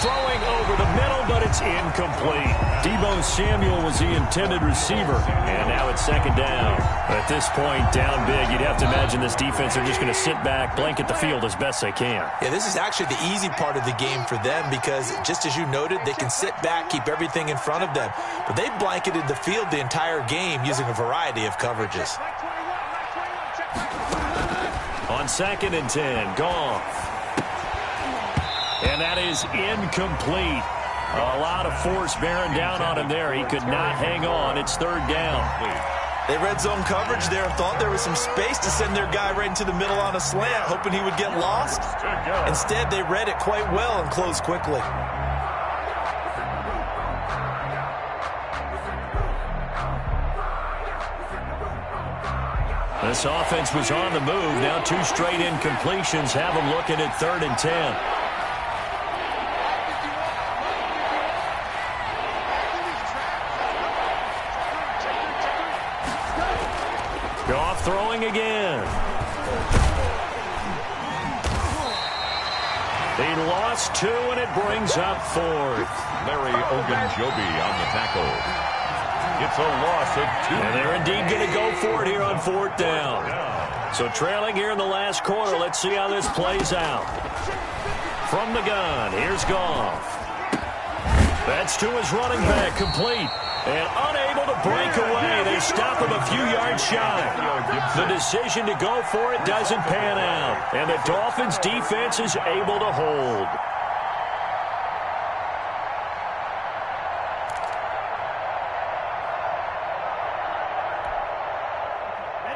Throwing over the middle, but it's incomplete. Deebo Samuel was the intended receiver. And now it's second down. At this point, down big, you'd have to imagine this defense are just going to sit back, blanket the field as best they can. Yeah, this is actually the easy part of the game for them because, just as you noted, they can sit back, keep everything in front of them. But they've blanketed the field the entire game using a variety of coverages. On second and 10, Goff. And that is incomplete. A lot of force bearing down on him there. He could not hang on. It's third down. They red zone coverage there and thought there was some space to send their guy right into the middle on a slant, hoping he would get lost. Instead, they read it quite well and closed quickly. This offense was on the move. Now two straight incompletions have them looking at third and 10. Goff throwing again. He lost two, and it brings up fourth. Larry Ogunjobi on the tackle. It's a loss of 2. And they're indeed going to go for it here on fourth down. So trailing here in the last quarter. Let's see how this plays out. From the gun, here's Goff. That's to his running back, complete. And unable to break away. They stop him a few yards shy. The decision to go for it doesn't pan out. And the Dolphins' defense is able to hold.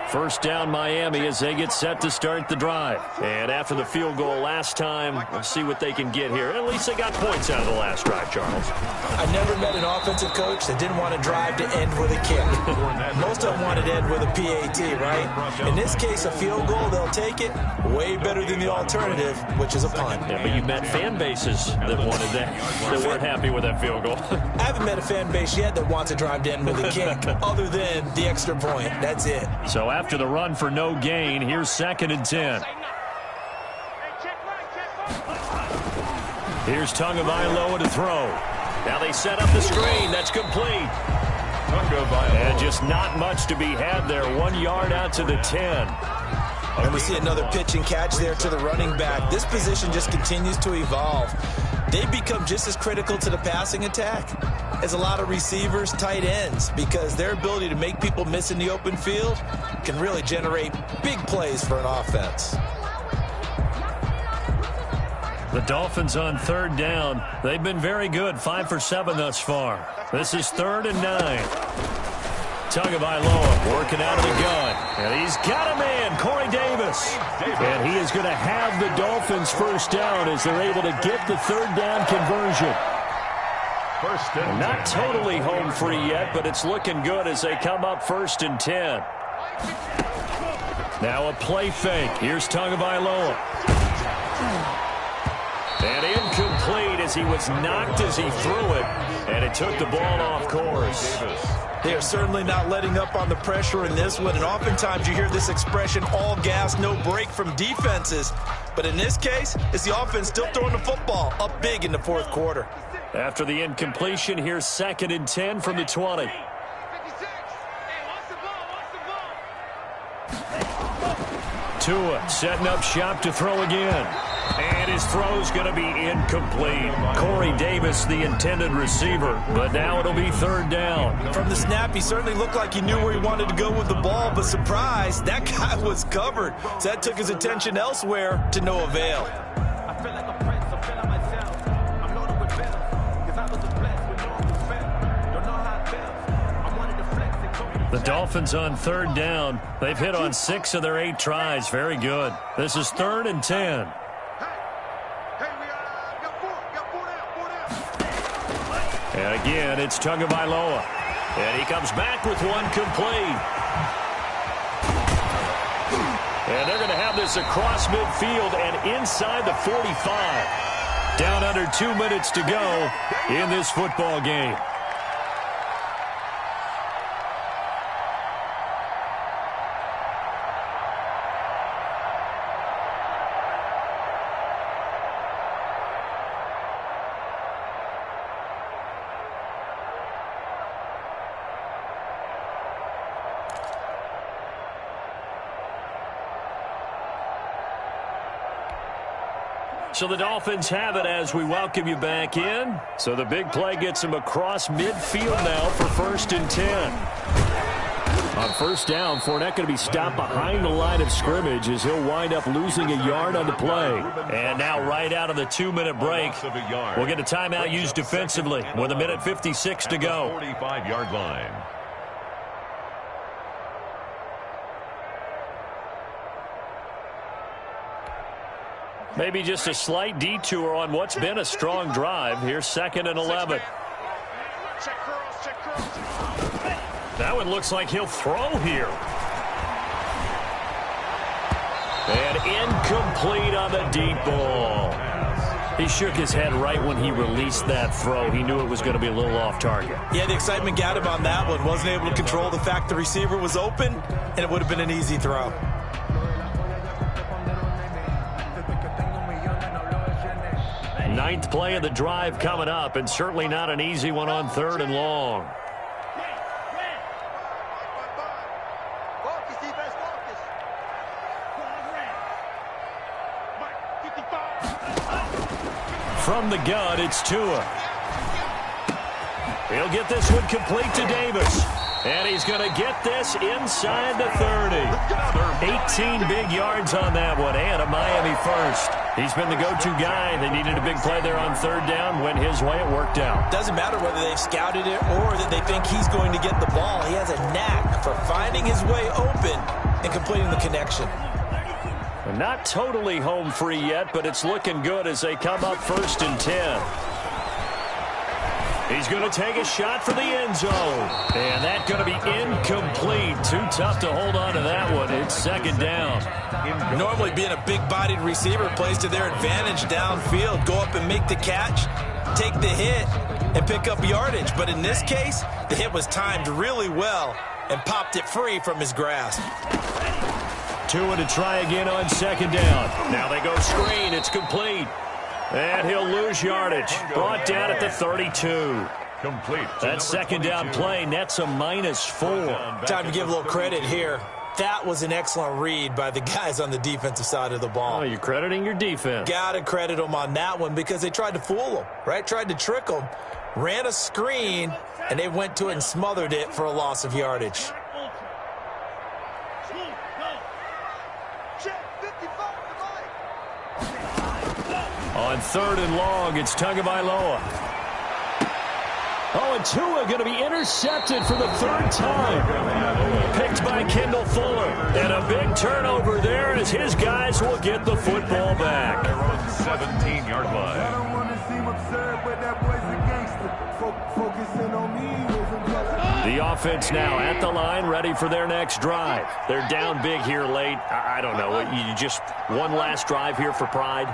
First down, Miami, as they get set to start the drive. And after the field goal last time, let's see what they can get here. At least they got points out of the last drive, Charles. I never met an offensive coach that didn't want to drive to end with a kick. Most of them wanted to end with a PAT, right? In this case, a field goal, they'll take it. Way better than the alternative, which is a punt. Yeah, but you met fan bases that wanted that, that weren't happy with that field goal. I haven't met a fan base yet that wants to drive to end with a kick, other than the extra point. That's it. So after the run for no gain, here's second and 10. Here's Tagovailoa to throw. Now they set up the screen. That's complete. And just not much to be had there. 1 yard out to the 10. And we see another pitch and catch there to the running back. This position just continues to evolve. They become just as critical to the passing attack as a lot of receivers, tight ends, because their ability to make people miss in the open field can really generate big plays for an offense. The Dolphins on third down. They've been very good, 5 for 7 thus far. This is 3rd and 9. Tagovailoa working out of the gun. And he's got a man, Corey Davis. And he is going to have the Dolphins first down as they're able to get the third down conversion. Not totally home free yet, but it's looking good as they come up 1st and 10. Now a play fake. Here's Tagovailoa. And incomplete as he was knocked as he threw it. And it took the ball off course. They are certainly not letting up on the pressure in this one. And oftentimes you hear this expression, all gas, no break from defenses. But in this case, it's the offense still throwing the football up big in the 4th quarter. After the incompletion, here's 2nd and 10 from the 20. Tua setting up shop to throw again. And his throw's going to be incomplete. Corey Davis, the intended receiver, but now it'll be 3rd down. From the snap, he certainly looked like he knew where he wanted to go with the ball, but surprise, that guy was covered. So that took his attention elsewhere to no avail. I feel like a prince, I'm feeling myself. I'm loaded with venom, 'cause I was a blessed with no defense. The Dolphins on third down. They've hit on 6 of their 8 tries. Very good. This is 3rd and 10. And again, it's Tagovailoa. And he comes back with one complete. And they're going to have this across midfield and inside the 45. Down under 2 minutes to go in this football game. So the Dolphins have it as we welcome you back in. So the big play gets him across midfield now for 1st and 10. On 1st down, Fournette going to be stopped behind the line of scrimmage as he'll wind up losing a yard on the play. And now right out of the 2-minute break, we'll get a timeout used defensively with 1:56 to go. 45-yard line. Maybe just a slight detour on what's been a strong drive. Here's 2nd and 11. That one looks like he'll throw here. And incomplete on the deep ball. He shook his head right when he released that throw. He knew it was going to be a little off target. Yeah, the excitement got him on that one. Wasn't able to control the fact the receiver was open, and it would have been an easy throw. Ninth play of the drive coming up, and certainly not an easy one on 3rd and long. From the gun, it's Tua. He'll get this one complete to Davis. And he's going to get this inside the 30. 18 big yards on that one, and a Miami first. He's been the go-to guy. They needed a big play there on 3rd down. Went his way, it worked out. Doesn't matter whether they've scouted it or that they think he's going to get the ball. He has a knack for finding his way open and completing the connection. Not totally home free yet, but it's looking good as they come up 1st and 10. He's going to take a shot for the end zone. And that's going to be incomplete. Too tough to hold on to that one. It's 2nd down. Normally being a big-bodied receiver plays to their advantage downfield. Go up and make the catch, take the hit, and pick up yardage. But in this case, the hit was timed really well and popped it free from his grasp. Tua to try again on 2nd down. Now they go screen. It's complete. And he'll lose yardage. Brought down at the 32. Complete. That 2nd down play nets a -4. Time to give a little credit here. That was an excellent read by the guys on the defensive side of the ball. Oh, you're crediting your defense. Got to credit them on that one because they tried to fool him, right? Tried to trick him. Ran a screen, and they went to it and smothered it for a loss of yardage. On 3rd and long, it's Tagovailoa. Oh, and Tua going to be intercepted for the 3rd time. Picked by Kendall Fuller. And a big turnover there as his guys will get the football back. 17-yard line. The offense now at the line, ready for their next drive. They're down big here late. I don't know. You just one last drive here for pride?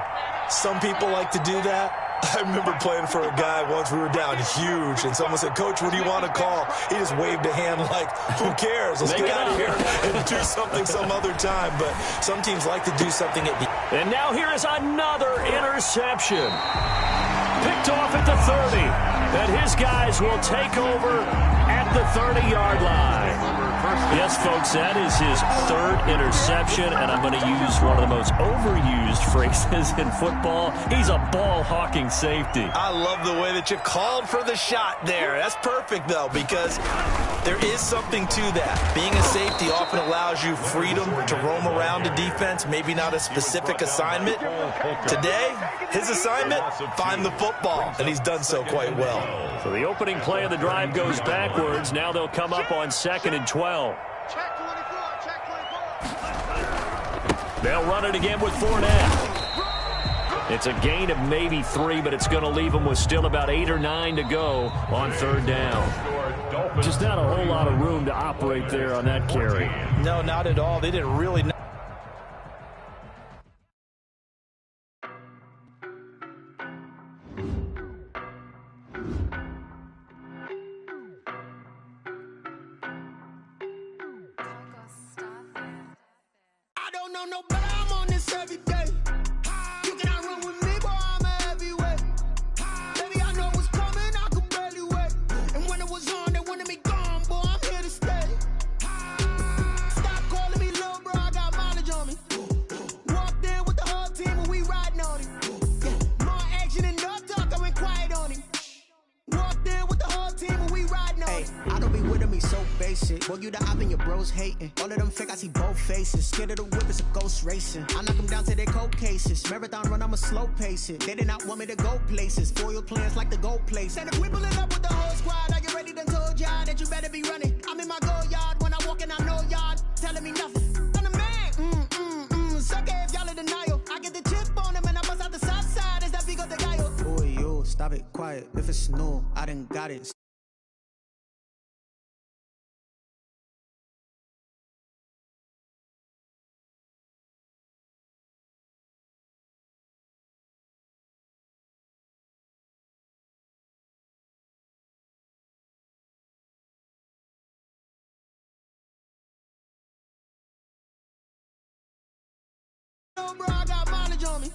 Some people like to do that. I remember playing for a guy once. We were down huge, and someone said, "Coach, what do you want to call?" He just waved a hand like, "Who cares? Let's get out of here and do something some other time." But some teams like to do something at the... And now here is another interception. Picked off at the 30. And his guys will take over at the 30-yard line. Yes, folks, that is his 3rd interception, and I'm going to use one of the most overused phrases in football. He's a ball-hawking safety. I love the way that you called for the shot there. That's perfect, though, because There is something to that. Being a safety often allows you freedom to roam around the defense, maybe not a specific assignment. Today, his assignment, find the football, and he's done so quite well. So the opening play of the drive goes backwards. Now they'll come up on 2nd and 12. Check 24, check 24. They'll run it again with Fournette. It's a gain of maybe 3, but it's going to leave them with still about 8 or 9 to go on 3rd down. Just not a whole lot of room to operate there on that carry. No, not at all. They didn't really... I don't know no better, I'm on this every day. You cannot run with me, boy, I'm a heavyweight. Baby, I know what's coming, I could barely wait. And when it was on, they wanted me gone, boy, I'm here to stay. Stop calling me little bro, I got mileage on me. Walked in with the whole team and we riding on him. Yeah, more action and no talk, I went quiet on him. Walked in with the whole team and we riding on him. I don't be with me so basic. Boy, you the op and your bros hating. All of them fake, I see both faces. Scared of the whip, it's a ghost racing. I knock them down to their cold cases. Marathon run, I'ma slow pace it. They did not want me to go places. Foil plans like the gold place. And if we pulling up with the whole squad, are you ready? Done told y'all that you better be running. I'm in my go yard when I walk in, I know y'all telling me nothing. I'm the man, suck it if y'all in denial. I get the chip on them and I bust out the south side. Is that Vigo the guy? Boy, yo, stop it, quiet. If it's no, I done got it. Bro, I got mileage on me.